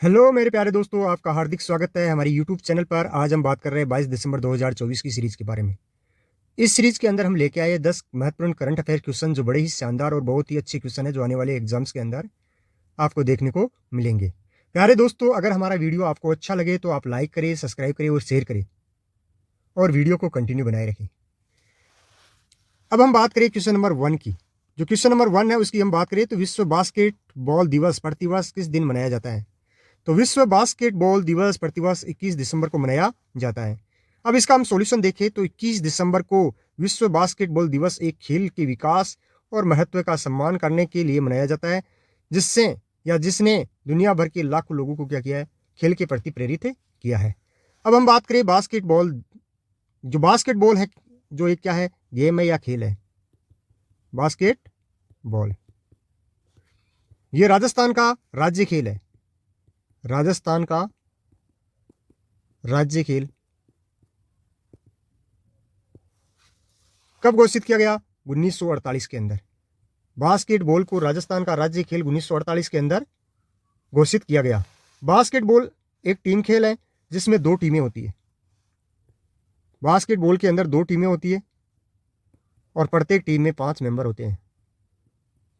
Hello मेरे प्यारे दोस्तों, आपका हार्दिक स्वागत है हमारी यूट्यूब चैनल पर। आज हम बात कर रहे हैं 22 दिसंबर 2024 की सीरीज के बारे में। इस सीरीज के अंदर हम लेके आए 10 महत्वपूर्ण करंट अफेयर क्वेश्चन, जो बड़े ही शानदार और बहुत ही अच्छे क्वेश्चन है, जो आने वाले एग्जाम्स के अंदर आपको देखने को मिलेंगे। प्यारे दोस्तों, अगर हमारा वीडियो आपको अच्छा लगे तो आप लाइक करें, सब्सक्राइब करें और शेयर करें, और वीडियो को कंटिन्यू बनाए रखें। अब हम बात करें क्वेश्चन नंबर 1 की। जो क्वेश्चन नंबर 1 है उसकी हम बात करें तो विश्व बास्केटबॉल दिवस प्रतिवर्ष किस दिन मनाया जाता है? तो विश्व बास्केटबॉल दिवस प्रतिवर्ष 21 दिसंबर को मनाया जाता है। अब इसका हम सॉल्यूशन देखें तो 21 दिसंबर को विश्व बास्केटबॉल दिवस एक खेल के विकास और महत्व का सम्मान करने के लिए मनाया जाता है, जिससे या जिसने दुनिया भर के लाखों लोगों को क्या किया है, खेल के प्रति प्रेरित किया है। अब हम बात करें बास्केटबॉल। जो बास्केटबॉल है, जो एक क्या है, गेम है या खेल है? बास्केटबॉल ये राजस्थान का राज्य खेल है। राजस्थान का राज्य खेल कब घोषित किया गया? 1948 के अंदर। बास्केटबॉल को राजस्थान का राज्य खेल 1948 के अंदर घोषित किया गया। बास्केटबॉल एक टीम खेल है जिसमें 2 टीमें होती है। बास्केटबॉल के अंदर 2 टीमें होती है और प्रत्येक टीम में 5 मेंबर होते हैं।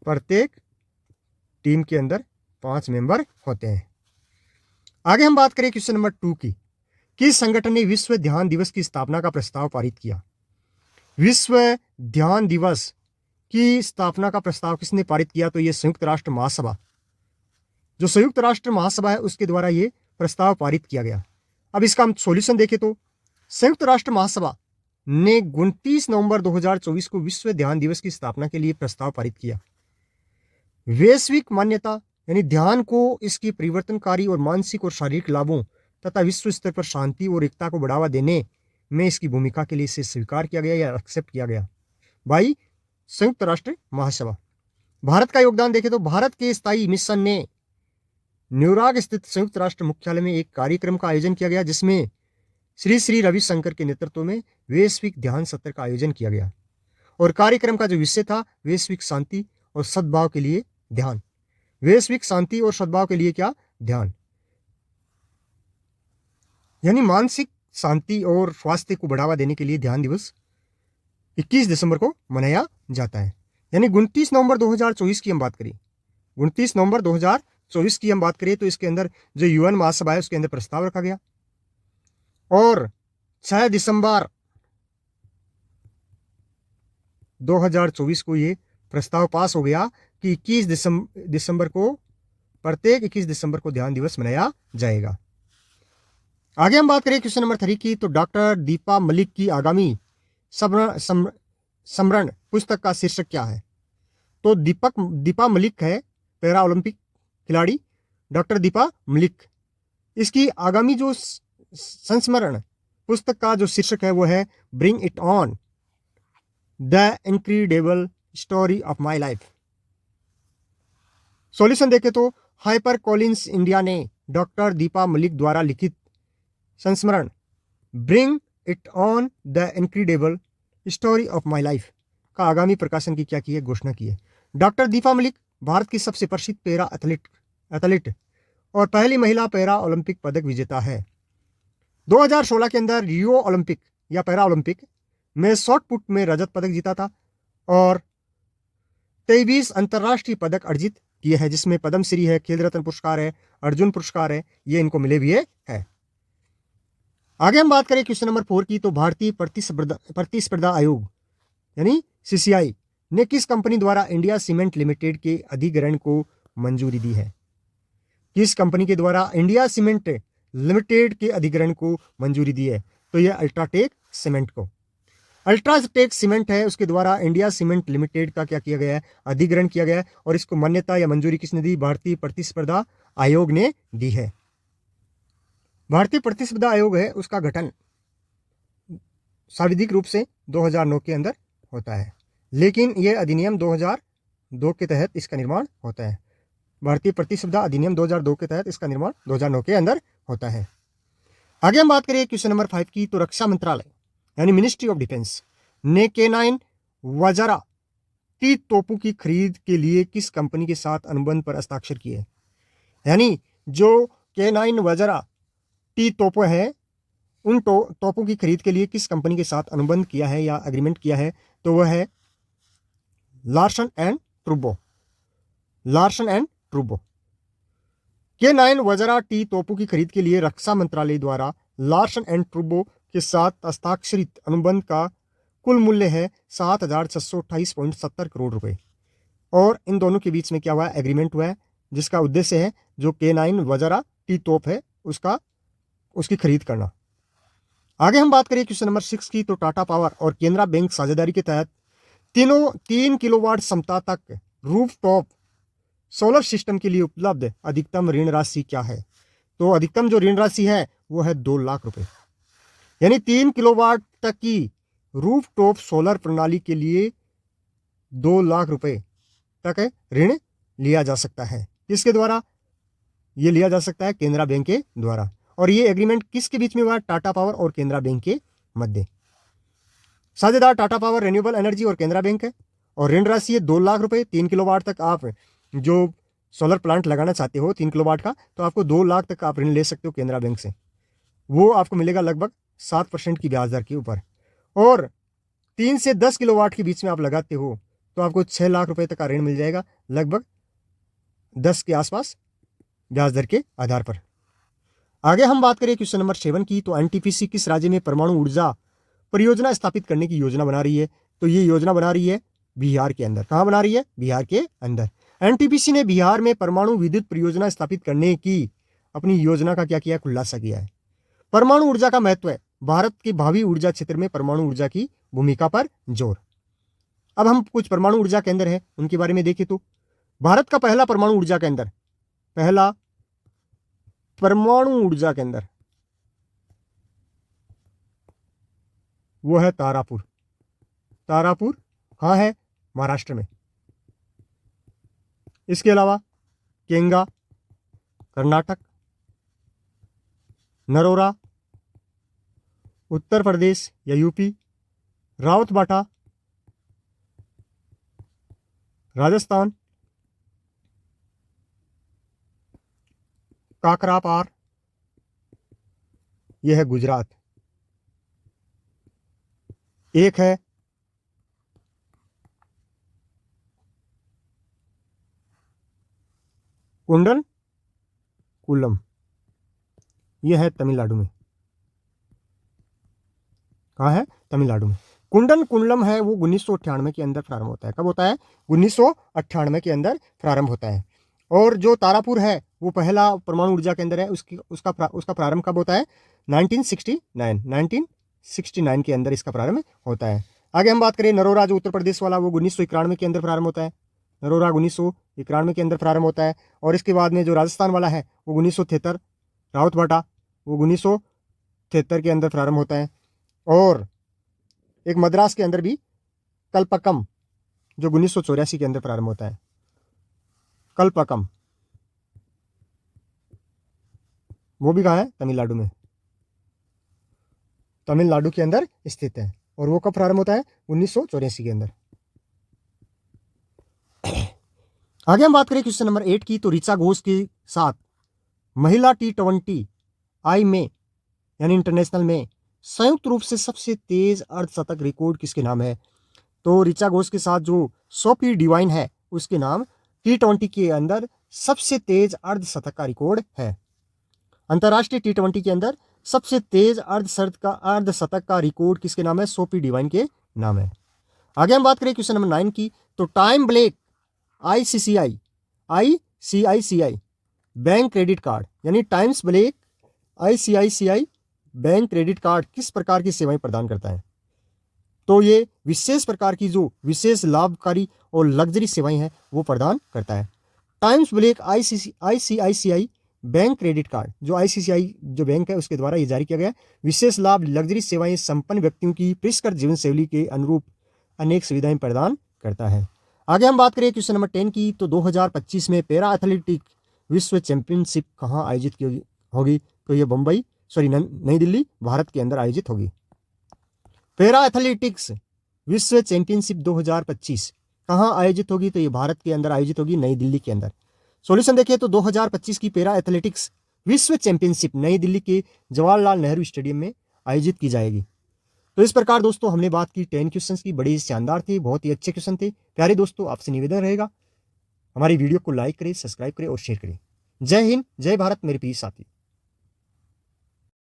प्रत्येक टीम के अंदर 5 मेंबर होते हैं। आगे हम बात करें क्वेश्चन नंबर 2 की। किस संगठन ने विश्व ध्यान दिवस की स्थापना का प्रस्ताव पारित किया? विश्व ध्यान दिवस की स्थापना का प्रस्ताव किसने पारित किया? तो ये संयुक्त राष्ट्र महासभा, जो संयुक्त राष्ट्र महासभा है उसके द्वारा ये प्रस्ताव पारित किया गया। अब इसका हम सॉल्यूशन देखें तो संयुक्त राष्ट्र महासभा ने 29 नवंबर 2024 को विश्व ध्यान दिवस की स्थापना के लिए प्रस्ताव पारित किया। वैश्विक मान्यता यानी ध्यान को इसकी परिवर्तनकारी और मानसिक और शारीरिक लाभों तथा विश्व स्तर पर शांति और एकता को बढ़ावा देने में इसकी भूमिका के लिए इसे स्वीकार किया गया या एक्सेप्ट किया गया भाई संयुक्त राष्ट्र महासभा। भारत का योगदान देखें तो भारत के स्थायी मिशन ने न्यूयॉर्क स्थित संयुक्त राष्ट्र मुख्यालय में एक कार्यक्रम का आयोजन किया गया, जिसमें श्री श्री रविशंकर के नेतृत्व में वैश्विक ध्यान सत्र का आयोजन किया गया। और कार्यक्रम का जो विषय था, वैश्विक शांति और सद्भाव के लिए ध्यान। वैश्विक शांति और सद्भाव के लिए क्या? ध्यान। यानी मानसिक शांति और स्वास्थ्य को बढ़ावा देने के लिए ध्यान दिवस 21 दिसंबर को मनाया जाता है। यानी 29 नवंबर 2024 की हम बात करें, 29 नवंबर 2024 की हम बात करें तो इसके अंदर जो यूएन महासभा है उसके अंदर प्रस्ताव रखा गया, और 6 दिसंबर 2024 को ये प्रस्ताव पास हो गया कि 21 दिसंबर को, प्रत्येक 21 दिसंबर को ध्यान दिवस मनाया जाएगा। आगे हम बात करें क्वेश्चन नंबर 3 की। तो डॉक्टर दीपा मलिक की आगामी समरण पुस्तक का शीर्षक क्या है? तो दीपा मलिक है पैरा ओलंपिक खिलाड़ी, डॉक्टर दीपा मलिक। इसकी आगामी जो संस्मरण पुस्तक का जो शीर्षक है वो है bring it on, the incredible story of my life. Solution देखें तो हाइपर कॉलिंस इंडिया ने डॉक्टर दीपा मलिक द्वारा लिखित संस्मरण bring it on the incredible story of my life का आगामी प्रकाशन की क्या की है? घोषणा की है। डॉक्टर दीपा मलिक भारत की सबसे प्रसिद्ध पैरा एथलीट और पहली महिला पैरा ओलंपिक पदक विजेता है। 2016 के अंदर रियो ओलंपिक या पैरा ओलंपिक में शॉट पुट में रजत पदक जीता था, और 23 अंतर्राष्ट्रीय पदक अर्जित किए हैं, जिसमें पद्मश्री है, खेल रत्न पुरस्कार है, अर्जुन पुरस्कार है, ये इनको मिले भी है। आगे हम बात करें क्वेश्चन नंबर 4 की। तो भारतीय प्रतिस्पर्धा आयोग यानी सीसीआई ने किस कंपनी द्वारा इंडिया सीमेंट लिमिटेड के अधिग्रहण को मंजूरी दी है? किस कंपनी के द्वारा इंडिया सीमेंट लिमिटेड के अधिग्रहण को मंजूरी दी है? तो यह अल्ट्राटेक सीमेंट को। अल्ट्राटेक सीमेंट है, उसके द्वारा इंडिया सीमेंट लिमिटेड का क्या किया गया है? अधिग्रहण किया गया है, और इसको मान्यता या मंजूरी किसने दी? भारतीय प्रतिस्पर्धा आयोग ने दी है। भारतीय प्रतिस्पर्धा आयोग है, उसका गठन सांविधिक रूप से 2009 के अंदर होता है, लेकिन यह अधिनियम 2002 के तहत इसका निर्माण होता है। भारतीय प्रतिस्पर्धा अधिनियम 2002 के तहत इसका निर्माण 2009 के अंदर होता है। आगे हम बात करें क्वेश्चन नंबर 5 की। तो रक्षा मंत्रालय यानी मिनिस्ट्री ऑफ डिफेंस ने K9 वजारा 30 तोपों की खरीद के लिए किस कंपनी के साथ अनुबंध पर हस्ताक्षर किए? यानी जो K9 वज्रा टी तोपों है, उन तोपों की खरीद के लिए किस कंपनी के साथ अनुबंध किया है या एग्रीमेंट किया है? तो वह है लार्सन एंड ट्रूबो। लार्सन एंड ट्रूबो। K9 वज्रा टी तोपों की खरीद के लिए रक्षा मंत्रालय द्वारा लार्सन एंड ट्रूबो के साथ हस्ताक्षरित अनुबंध का कुल मूल्य है 7,628.70 करोड़ रुपए। और इन दोनों के बीच में क्या हुआ है? एग्रीमेंट हुआ है, जिसका उद्देश्य है जो K9 वज्रा टी तोप है उसकी खरीद करना। आगे हम बात करें क्वेश्चन नंबर 6 की, तो टाटा पावर और केनरा बैंक साझेदारी के तहत 3 किलोवाट क्षमता तक रूफटॉप सोलर सिस्टम के लिए उपलब्ध अधिकतम ऋण राशि क्या है? तो अधिकतम जो ऋण राशि है वो है 2 लाख रुपए। यानी 3 किलोवाट तक की रूफटॉप सोलर प्रणाली के लिए 2 लाख रुपए तक ऋण लिया जा सकता है। किसके द्वारा ये लिया जा सकता है? केनरा बैंक के द्वारा। और ये एग्रीमेंट किसके बीच में हुआ? टाटा पावर और केनरा बैंक के मध्य। साझेदार टाटा पावर, रिन्यूएबल एनर्जी और केनरा बैंक है। और ऋण राशि है 2 लाख रुपए। 3 किलोवाट तक आप जो सोलर प्लांट लगाना चाहते हो 3 किलोवाट का, तो आपको 2 लाख तक आप ऋण ले सकते हो केनरा बैंक से। वो आपको मिलेगा लगभग 7% की ब्याज दर के ऊपर। और 3 से 10 किलोवाट के बीच में आप लगाते हो तो आपको 6 लाख रुपए तक का ऋण मिल जाएगा, लगभग 10 के आसपास ब्याज दर के आधार पर। आगे हम बात करें क्वेश्चन नंबर 7 की, तो एनटीपीसी किस राज्य में परमाणु ऊर्जा परियोजना स्थापित करने की योजना बना रही है? तो ये योजना बना रही है बिहार के अंदर। कहाँ बना रही है? बिहार के अंदर। एनटीपीसी ने बिहार में परमाणु विद्युत परियोजना स्थापित करने की अपनी योजना का क्या किया? खुलासा किया है। परमाणु ऊर्जा का महत्व है, भारत के भावी ऊर्जा क्षेत्र में परमाणु ऊर्जा की भूमिका पर जोर। अब हम कुछ परमाणु ऊर्जा केंद्र है उनके बारे में देखें तो भारत का पहला परमाणु ऊर्जा केंद्र, पहला परमाणु ऊर्जा केंद्र वो है तारापुर। तारापुर कहाँ है? महाराष्ट्र में। इसके अलावा केंगा कर्नाटक, नरोरा उत्तर प्रदेश या यूपी, रावतबाटा राजस्थान, काकरापार यह है गुजरात। एक है कुंडन कुल्लम, यह है तमिलनाडु में। कहाँ है? तमिलनाडु में। कुंडन कुल्लम है वो 1998 के अंदर प्रारंभ होता है। कब होता है? 1998 के अंदर प्रारंभ होता है। और जो तारापुर है वो पहला परमाणु ऊर्जा केंद्र है, उसका प्रारंभ कब होता है? 1969 के अंदर इसका प्रारंभ होता है। आगे हम बात करें नरोरा जो उत्तर प्रदेश वाला, वो 1991 के अंदर प्रारंभ होता है। नरोरा 1991 के अंदर प्रारंभ होता है। और इसके बाद में जो राजस्थान वाला है वो 1973, रावतबाटा वो 1973 के अंदर प्रारंभ होता है। और एक मद्रास के अंदर भी कल्पकम जो 1984 के अंदर प्रारंभ होता है। कल्पकम वो भी कहाँ है? तमिलनाडु में। तमिलनाडु के अंदर स्थित है। और वो कब प्रारंभ होता है? 1984 के अंदर। आगे हम बात करें क्वेश्चन नंबर 8 की, तो ऋचा घोष के साथ महिला T20 में यानी इंटरनेशनल में संयुक्त रूप से सबसे तेज अर्धशतक रिकॉर्ड किसके नाम है? तो ऋचा घोष के साथ जो सोफी डिवाइन है उसके नाम T20 के अंदर सबसे तेज अर्धशतक का रिकॉर्ड है। अंतर्राष्ट्रीय T20 के अंदर सबसे तेज अर्धशतक का रिकॉर्ड किसके नाम है? सोफी डिवाइन के नाम है। आगे हम बात करें क्वेश्चन नंबर 9 की, तो time black ICICI bank credit card यानी times black ICICI bank credit card किस प्रकार की सेवाएं प्रदान करता है? तो ये विशेष प्रकार की जो विशेष लाभकारी और लग्जरी सेवाएं हैं वो प्रदान करता है। Times black ICICI bank credit card जो ICICI जो बैंक है उसके द्वारा ये जारी किया गया विशेष लाभ लग्जरी सेवाएं संपन्न व्यक्तियों की परिष्कृत जीवन शैली के अनुरूप अनेक सुविधाएं प्रदान करता है। आगे हम बात करें क्वेश्चन नंबर 10 की, तो 2025 में पैरा एथलेटिक विश्व चैंपियनशिप कहाँ आयोजित की होगी? तो ये नई दिल्ली भारत के अंदर आयोजित होगी। पैरा एथलेटिक्स विश्व चैंपियनशिप 2025 कहाँ आयोजित होगी? तो ये भारत के अंदर आयोजित होगी, नई दिल्ली के अंदर। सॉल्यूशन देखिए तो 2025 की पैरा एथलेटिक्स विश्व चैंपियनशिप नई दिल्ली के जवाहरलाल नेहरू स्टेडियम में आयोजित की जाएगी। तो इस प्रकार दोस्तों हमने बात की 10 क्वेश्चंस की, बड़ी शानदार थे, बहुत ही अच्छे क्वेश्चन थे। प्यारे दोस्तों, आपसे निवेदन रहेगा हमारी वीडियो को लाइक करें, सब्सक्राइब करें और शेयर करें। जय हिंद, जय भारत मेरे प्रिय साथी।